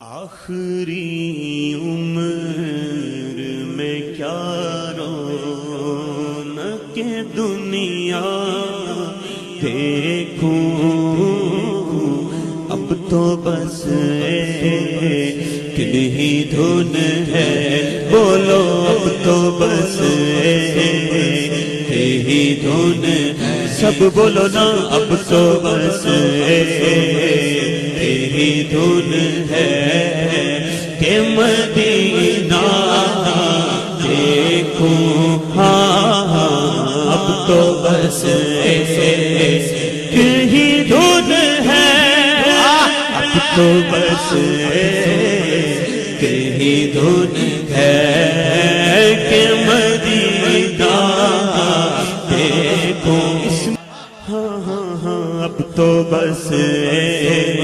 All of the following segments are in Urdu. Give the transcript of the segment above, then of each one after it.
آخری عمر میں کیا رونق دنیا دیکھوں، اب تو بس ایک ہی دھن ہے، بولو اب تو بس ایک ہی دھن ہے، سب بولو نا اب تو بس ایک ہی دھن ہے کہ مدینہ دیکھوں، ہاں اب تو بس ایک ہی دھن ہے، اب تو بس ایک ہی دھن ہے کہ مدینہ دیکھوں، ہاں ہاں ہاں اب تو بس ایک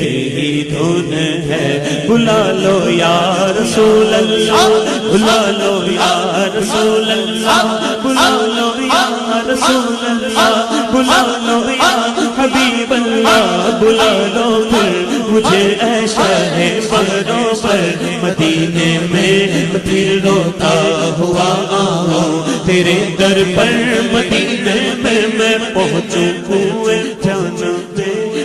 ہی دھن ہے، بلا لو یا رسول اللہ، بلا لو یا رسول اللہ، بلا لو یا رسول اللہ، بلا لو یا حبیب اللہ، بلا لو پھر مجھے اے شہر بروبر مدینے میں پھر روتا ہوا آؤں تیرے در پر، مدینے میں میں پہنچوں کوئے جانا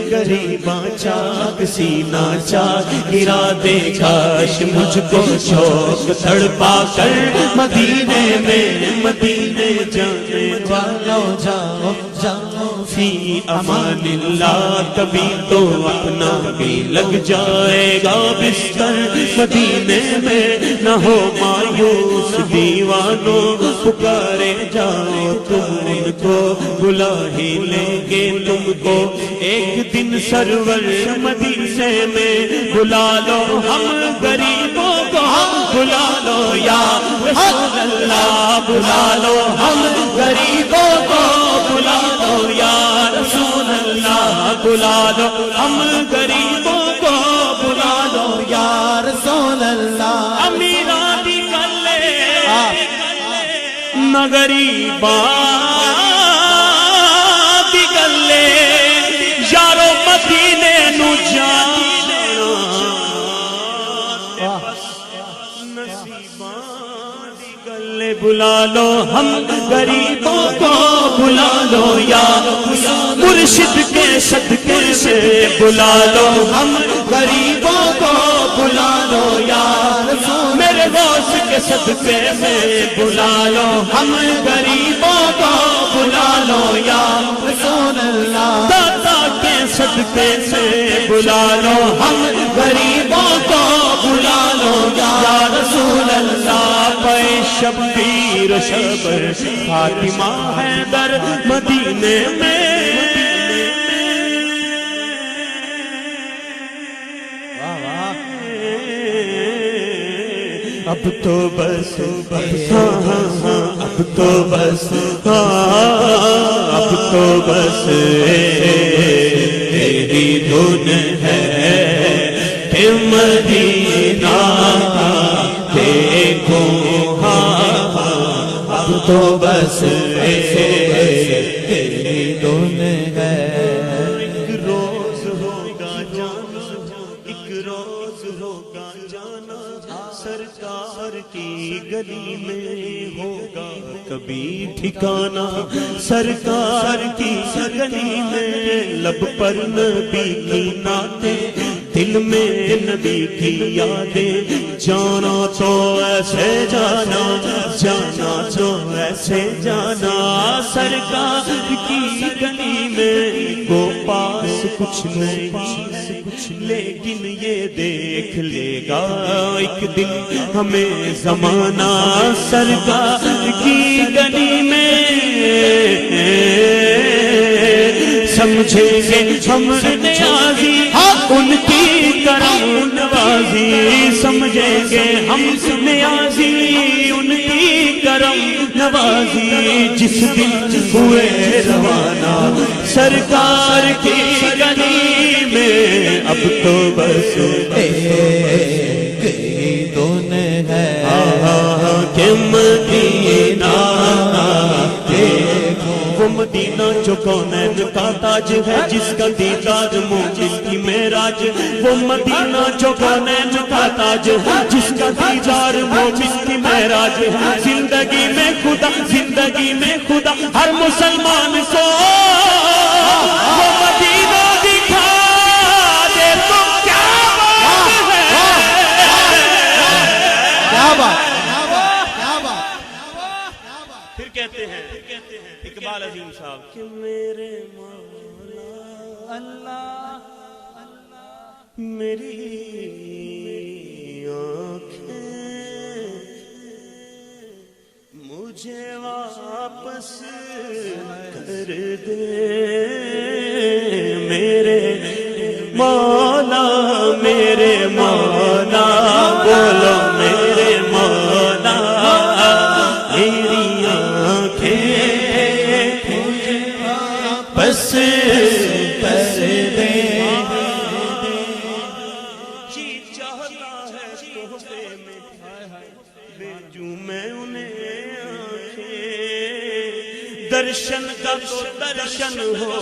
غریباں چاک سینہ چاک گرا دے کاش مجھ کو شوق تڑپا کر مدینے میں، مدینے جانے والوں جاؤ جاؤ فی امان اللہ، کبھی تو اپنا بھی لگ جائے گا بستر، مدینے میں نہ ہو مایوس دیوانوں، پکارے جاؤ تم ان کو بلا ہی لیں گے تم کو، ایک دن سرور مدینے میں بلا لو ہم غریبوں کو، بلا لو یا رسول اللہ، بلا لو ہم غریبوں کو، بلا لو یا رسول اللہ، بلا لو ہم غریبوں کو، بلا لو یا رسول اللہ، امیراں دی گلے نہ غریباں دی گلے یارو مدینے نو جانا، نصیباں دی گلے بلا لو ہم غریبوں کو، بلا لو یا مرشد کے صدقے سے، بلا لو ہم غریبوں کو، بلا لو یا میرے غوث کے صدقے سے، بلا لو ہم غریبوں کو، بلا لو یا رسول اللہ، داتا کے صدقے سے بلا لو ہم غریبوں کو، بلا لو یا رسول اللہ، پے شبیر شبر فاطمہ حیدر مدینے میں، اب تو بس ہاں ہاں ہاں اب تو بس اب تو بس تیری دھن ہے کہ مدینہ دیکھوں، اب تو بس تیری دھن ہے، ایک روز ہوگا جانا، ایک روز ہوگا جانا، سرکار کی گلی میں ہوگا کبھی ٹھکانا، سرکار کی گلی میں لب پر نبی کی نعتیں، دل میں نبی کی یادیں، جانا تو ایسے جانا، جانا تو ایسے جانا، سرکار کی گلی میں کو پاس کچھ نہیں لیکن یہ دیکھ لے گا ایک دن ہمیں زمانہ، سرکار کی گلی میں سمجھیں گے ہم نیازی ان کی کرم نوازی، سمجھیں گے ہم نیازی ان کی کرم نوازی، جس دن ہوئے روانہ سرکار کی گلی میں، اب تو بس ایک ہی دھن ہے کہ مدینہ دیکھوں، مدینہ جو کونین کا تاج ہے جس کا دیدار مومن کی معراج وہ مدینہ جو کونین کا تاج ہے جس کا دیدار مومن کی معراج زندگی میں خدا ہر مسلمان کو وہ مدینہ دکھا دے تو کیا بات ہے کیا بات پھر کہتے ہیں اقبال عظیم صاحب کہ میرے مولا اللہ میری آنکھیں مجھے واپس کر دے میرے مولا بولو میرے مولا میری آنکھیں بس کر دے جی چاہتا ہے تحفے میں بھیجوں میں انہیں آنکھیں درشن کا تو درشن ہو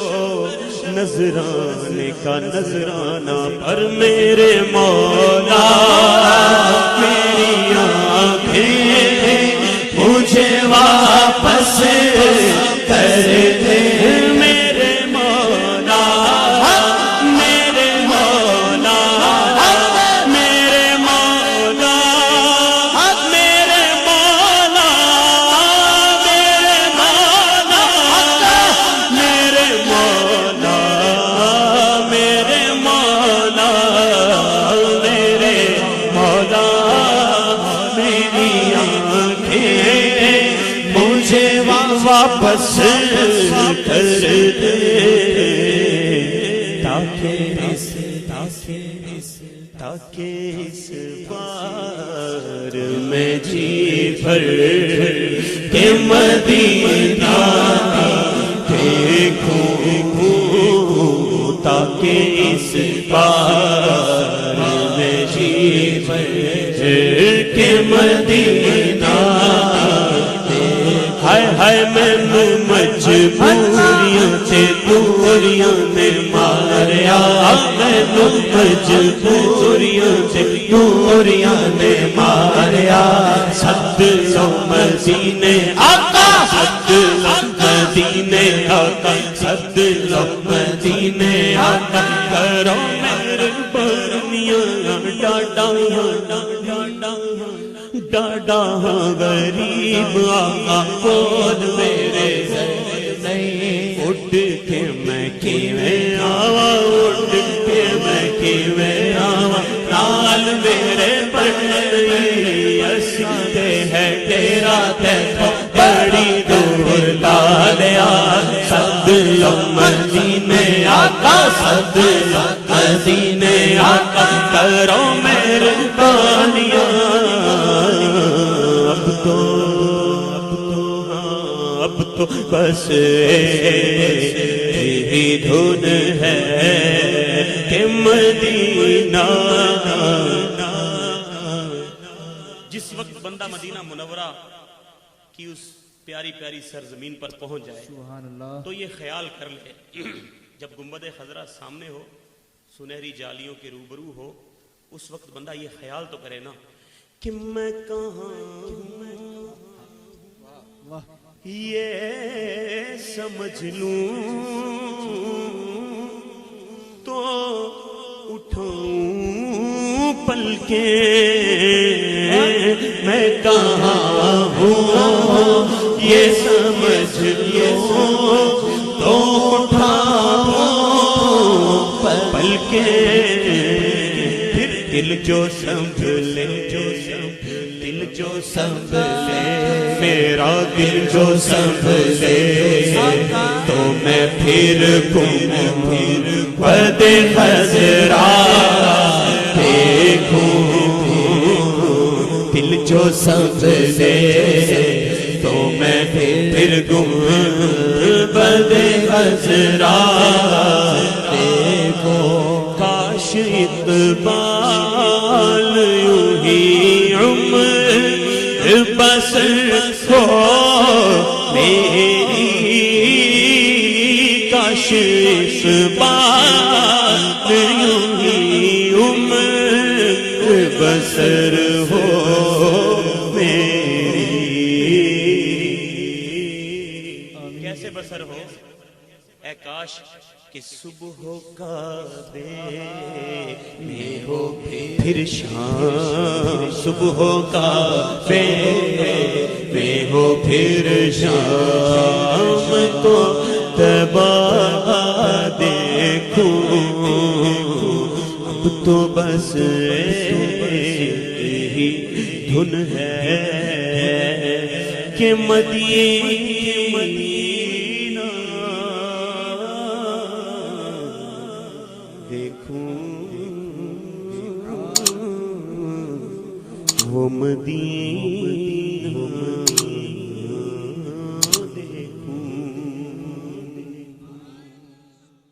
نذرانے کا نذرانہ پر میرے مولا میری آنکھیں مجھے واپس کر دے میرے مولا میرے مولا میرے مولا میرے مولا میرے مولا میرے مولا میرے مولا میرے مولا میری آنکھیں مجھے واپس کر دے تاکہ اس بار میں جی بھر کے مدینہ دیکھوں تاکہ اس بار میں جی بھر کے مدینہ ہائے میں مجبوریاں سے دوریاں نے ماریا میں مجبوریاں سے دوریاں نے ماریا صد لو مدینے آقا صد لو مدینے آقا صد لو مدینے آقا کرو میرے برمیاں ڈاڈا غریب آقا بول میرے نہیں اٹھ کے میں کیویں آوا اٹھ کے میں کیویں آوا نال میرے بڑی استے ہے تیرا تے بڑی دور لالیا صد لو مدینے آقا صد لو مدینے آقا کرو میرے بانیاں اب تو بس تیری دھن ہے کہ مدینہ جس وقت بندہ مدینہ منورہ کی اس پیاری پیاری سرزمین پر پہنچ جائے تو یہ خیال کر لے جب گنبد خضرا سامنے ہو سنہری جالیوں کے روبرو ہو اس وقت بندہ یہ خیال تو کرے نا کہ میں کہاں یہ سمجھ لوں تو اٹھوں پلکیں میں کہاں ہوں یہ سمجھ لوں تو اٹھاؤں پلکیں پھر دل جو سنبھلے دل جو سنبھلے میرا دل جو سنبھلے تو میں پھر بد خضرا دیکھوں دل جو سنبھلے تو میں پھر بد خضرا دیکھوں کاش اقبال یوں ہی عمر بسر ہو میری بسر ہو میری، کیسے بسر ہو؟ اے کاش کہ صبح ہو کعبے میں ہو پھر شام، صبح ہو کعبے میں ہو پھر شام، تو طیبہ دیکھوں، اب تو بس یہی دھن ہے کہ مدینہ دیکھوں، وہ مدینہ